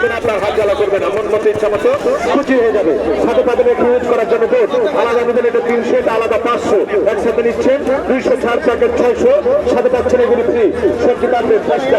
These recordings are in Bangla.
আপনার হাত জ্বালা করবেন এমন মতো ইচ্ছা মতো খুশি হয়ে যাবে। সাথে পাবেন ইউজ করার জন্য বোর্ড আলাদা নেবেন, এটা 300, এটা আলাদা 500, একসাথে নিচ্ছেন 200 ছাড় প্যাকেট 600, সাথে পাচ্ছেন এগুলি ফ্রি। সবজি কাটবেন ফার্স্ট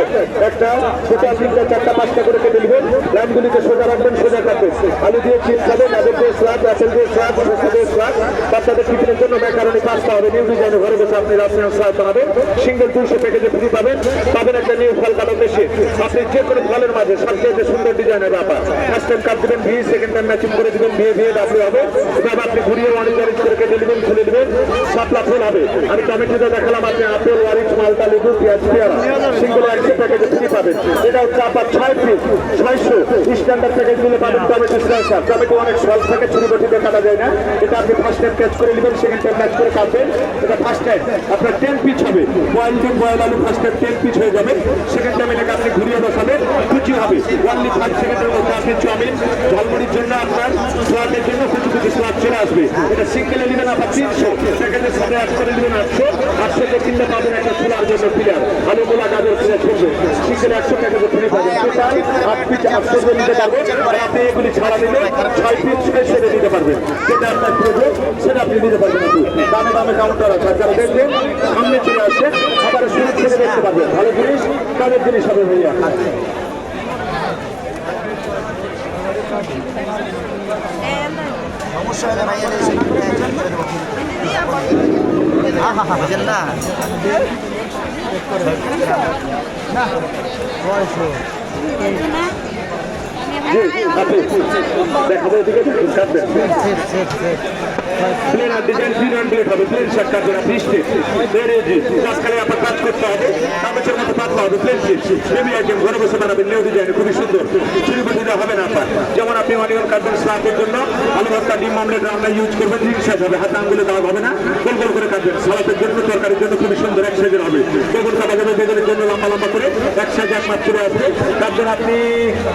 একটা টোটাল 3টা 4টা 5টা করে কেটে নেবেন, লাইনগুলিকে সোজা রাখবেন, সোজা কাটবেন। আলু দিয়ে চিপস খাবেন, গাজর দিয়ে স্লাদ, আপেল দিয়ে স্লাদ, শসা দিয়ে স্লাদ। বাচ্চাদের টিফিনের জন্য ম্যাকারনি পাস্তা হবে, নিউ ডিজাইনে ঘরে বসে আপনি রাসায়নিক স্লাদ বানাবেন। সিঙ্গেল 200 প্যাকেজে ফ্রি পাবেন। পাবেন একটা নিউ ফল কাটার মেশিন, আপনি যে কোনো ফলের মাঝে সবচেয়ে সুন্দর ডিজাইনের ব্যাপার। ফার্স্ট টাইম কাট দেবেন ভি, সেকেন্ড টাইম ম্যাচিং করে দেবেন ভিএ ডাব্লিউ হবে। এবার আপনি ঘুরিয়ে অনেক করে কেটে নেবেন, খুলে নেবেন, শাপলা ফুল হবে। আমি টমেটোটা দেখালাম, আপনি আপেল, অরেঞ্জ, মালটা, লেবু, পেঁয়াজ, পেয়ারা সিঙ্গেল 100 প্যাকেজে ফ্রি পাবেন। এটা হচ্ছে আপনার 6 পিস 600 স্ট্যান্ডার্ড প্যাকেজ গুলো পাবেন। টমেটো স্লাইসার, টমেটো অনেক সল্ট থাকে, ছোট বটিতে কাটা যায় না। এটা আপনি ফার্স্ট টাইম ক্যাচ করে নেবেন, সেকেন্ড টাইম ক্যাচ করে কাটবেন। এটা ফার্স্ট টাইম আপনার 10 পিস হবে। বয়েল ডিম, বয়েল আলু ফার্স্ট টাইম 10 পিস হয়ে যাবে। সেকেন্ড টাইম এটাকে আপনি ঘুরিয়ে বসাবেন, কুচি হবে। অনলি 5 সেকেন্ডের মধ্যে আপনি চাউমিন, ঝালমুড়ির জন্য আপনার স্লাদের জন্য কুচি কুচি স্লাদ চলে আসবে। এটা সিঙ্গেলে নেবেন আপনার 300, প্যাকেজের সাথে অ্যাড করে নেবেন 800, 800 তে কিনলে পাবেন একটা ছোলার জন্য পিলার, আলু মোলা, গাজর পিলার চলবে। সিঙ্গেলে 100 প্যাকেজে ফ্রি পাবেন। টোটাল 8 পিস 800 করে নিতে পারবেন। আর আপনি এগুলি ছাড়া নিলে 6 পিস 600 নিতে পারবেন। যেটা আপনার প্রয়োজন সেটা আপনি নিতে পারবেন। আপনি দামে দামে কাউন্টার আছে, যারা দেখবেন সামনে চলে আসে, আবার শুরু থেকে দেখতে পারবেন। ভালো জিনিস, কাজের জিনিস হবে ভাইয়া। দেখাবো এদিকে কাটবেন প্লেন আর ডিজাইন 3 প্লেট হবে, প্লেন শার্ট কাটবেন আপনি স্টেপ কাজখানে আপনার কাজ করতে হবে, কাগজের মতো পাতলা হবে, প্লেন হেভি আইটেম ঘরে বসে বানাবেন, নিউ ডিজাইনে খুবই সুন্দর। চুরি বুটিটা হবে না আপনার। যেমন আপনি অনিয়ন কাটবেন স্লাদের জন্য, আলু ভর্তা, ডিম অমলেট রান্না ইউজ করবেন, রিং সাইজ হবে, হাতে আঙ্গুলে দেওয়া হবে না, গোল গোল করে কাটবেন। সালাদের জন্য, তরকারির জন্য খুবই সুন্দর এক সাইজের হবে। বেগুন কাটা যাবে, বেগুনের জন্য লম্বা লম্বা করে এক সাইজে এক মাছ চলে আসবে। কাটবেন আপনি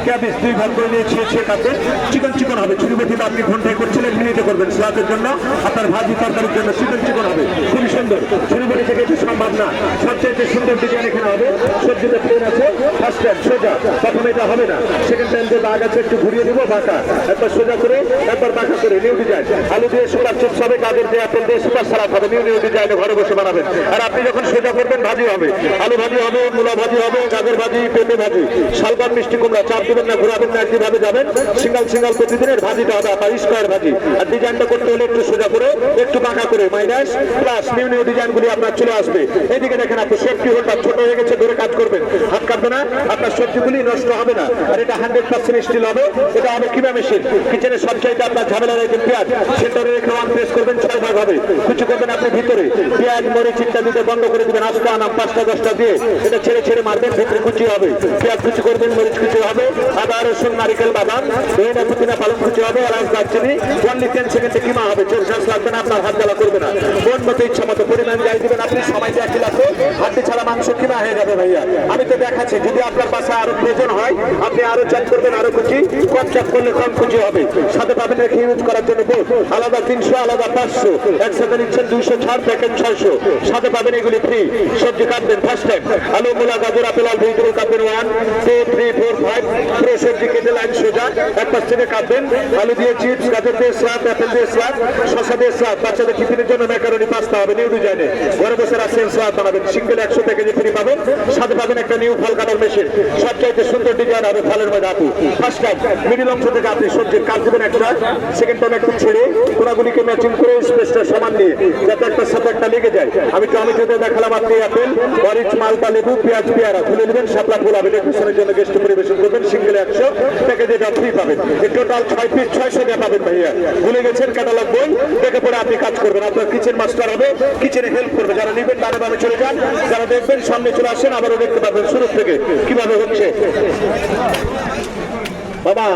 ক্যাবেজ 2 ভাগ করে নিয়ে ছিঁড়ে কাটবেন, চিকন চিকন হবে। চুরি বুটিটা আপনি ঘন্টায় করছিলেন, মিনিটে করবেন। স্লাদের জন্য, আপনার ভাজি তরকারির জন্য চিকন চিকন হবে, খুবই সুন্দর। চুরি বুটি থেকে একটু সম্ভব না, সবচেয়ে সুন্দর ডিজাইন এখানে হবে। সবজিতে প্লেন আছে, ফার্স্ট টাইম সোজা, প্রথমে এটা হবে না, সেকেন্ড টাইম যে দাগ আছে একটু ঘুরিয়ে দিব, বাঁকা, একবার সোজা করে একবার বাঁকা করে, নিউ ডিজাইন। আলু দিয়ে সুপার চিপস হবে, গাজর দিয়ে, আপেল দিয়ে সুপার সালাদ হবে, নিউ নিউ ডিজাইনে ঘরে বসে বানাবেন। আর আপনি যখন সোজা করবেন ভাজি হবে, আলু ভাজি হবে, মূলা ভাজি হবে, গাজর ভাজি, পেঁপে ভাজি, শালগম, মিষ্টি কুমড়া, চাপ দিবেন না, ঘুরাবেন না, একইভাবে যাবেন। সিঙ্গেল সিঙ্গেল প্রতিদিনের ভাজিটা হবে আপনার স্কোয়ার ভাজি। আর ডিজাইনটা করতে হলে একটু সোজা করে, একটু বাঁকা করে, মাইনাস প্লাস নিউ নিউ ডিজাইনগুলি আপনার চলে আসবে। এইদিকে দেখেন আপনি সেফটি হোল্ডটা ছোট হয়ে গেছে, ধরে কাজ করবেন, হাত কাটবে না, আপনার সবজিগুলি নষ্ট হবে না। আর এটা 100% স্টিল হবে। এটা হবে কিমা মেশিন। কিচেনের সবচাইতে আপনার ঝামেলা রয়েছে পেঁয়াজ, সেন্টারে রেখে ওয়ান প্রেস করবেন, 6 ভাগ হবে। কুচি করবেন আপনি ভিতরে, পেঁয়াজ মরিচ ইত্যাদিতে বন্ধ করে দেবেন, আস্তা আনাম 5টা 10টা দিয়ে এটা ছেড়ে ছেড়ে মারবেন, ভিতরে কুচি হবে। পেঁয়াজ কুচি করবেন, মরিচ কুচি হবে, আদা রসুন নারিকেল বাদাম ধনিয়া পুদিনা পালং কুচি হবে, আর দারচিনি। অনলি 10 সেকেন্ডে কিমা হবে, চোর শ্বাস লাগবে না, আপনার হাত জ্বালা করবে না। কোন মতো ইচ্ছা মতো পরিমাণ যাই দিবেন আপনি, সময় দিয়ে একই লাগবে, হাড্ডি ছাড়া মাংস কিমা হয়ে যাবে ভাইয়া। আমি তো দেখাচ্ছি, যদি আপনার বাসায় আরো প্রয়োজন হয় আপনি আরো চাপ করবেন, আরো কুচি, কম চাপ করলে কম কুচি হবে। সাথে পাবেন রেখে ইউজ করার জন্য বোর্ড আলাদা 300, আলাদা 500, একসাথে নিচ্ছেন 200 ছাড়, প্যাকেট 600। সাথে পাবেন এগুলি ফ্রি। সবজি কাটবেন ফার্স্ট টাইম, আলু মূলা গাজর আপেল আল ভেজিটেবল কাটবেন 1 2 3 4 5 পুরো সবজি কেটে লাইন সোজা এক পাশ থেকে কাটবেন। আলু দিয়ে চিপস, গাজর দিয়ে স্লাদ, আপেল দিয়ে স্লাদ, শসা দিয়ে স্লাদ। বাচ্চাদের টিফিনের জন্য ম্যাকারনি পাস্তা হবে, নিউ ডিজাইনে ঘরে বসে রাসায়নিক স্লাদ বানাবেন। সিঙ্গেল 100 প্যাকেজে ফ্রি পাবেন। সাথে পাবেন একটা নিউ ফল কাটার মেশিন, সবচাইতে সুন্দর ডিজাইন হবে ফলের মধ্যে আপু। ফার্স্ট টাইম মিডিল অংশ থেকে আপনি সবজির কাট দেবেন একটা, সেকেন্ড টাইম একটু ছেড়ে কোনাগুলিকে ম্যাচিং করে স্পেসটা সমান নিয়ে যাতে একটার সাথে একটা লেগে যায়। আমি টমেটোতে দেখালাম, আপনি আপেল, অরেঞ্জ, মালটা, লেবু, পেঁয়াজ, পেয়ারা তুলে নেবেন, শাপলা ফুল হবে, ডেকোরেশনের জন্য গেস্ট পরিবেশন করবেন। সিঙ্গেল 100 প্যাকেজে এটা ফ্রি পাবেন। টোটাল 6 পিস 600 দিয়ে পাবেন ভাইয়া। ভুলে গেছেন ক্যাটালগ বই দেখে পরে আপনি কাজ করবেন, আপনার কিচেন মাস্টার হবে, কিচেনে হেল্প করবে। যারা নেবেন ডানে বামে চলে যান, যারা দেখবেন সামনে চলে আসেন, আবারও দেখতে পাবেন শুরু থেকে কিভাবে হচ্ছে বাবা।